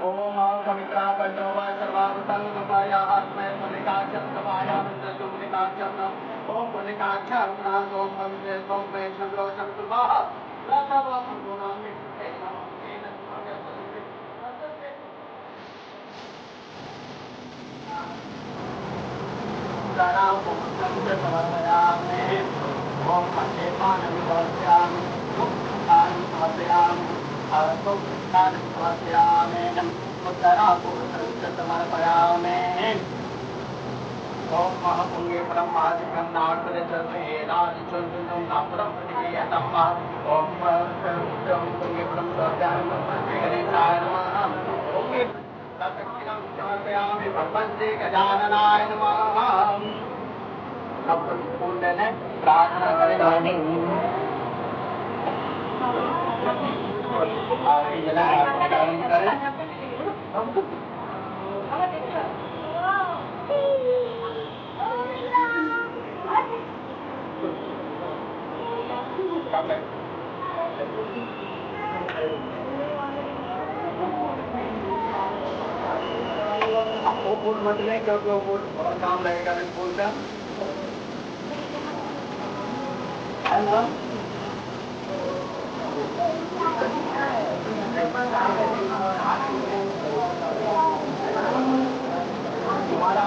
ओम पवित्रा पंचोवा सर्वावतंग माया आत्मय पुलिकाक्षर समाया मंत्र पुलिकाक्षर ओम पुलिकाक्षर नाम ओम पवित्र ओम वैष्णव रोशन सुबह लतावम गुणामि दानाम ओम संत समर्पयामि ओम पंचेतानि समर्पयामि ओम तानि समर्पयामि ओम तानि समर्पयामि उत्तरापूर्वसमर्पयामि ओम महापुण्ये परम महाधिकं नाटपदे चन्द्रेणादिचन्द्रं नापरं प्रतिक्रियतं ओम पुण्ये परम स्वाध्यायं गणेशाय नमः ओम तत्क्षणं समर्पयामि भगवन्ते गजाननाय नमः सब पुण्य प्रार्थना करें आगे जला प्रारंभ करें वो फूल मत लें क्योंकि वो फूल काम लगेगा नहीं फूल का हेलो तुम्हारा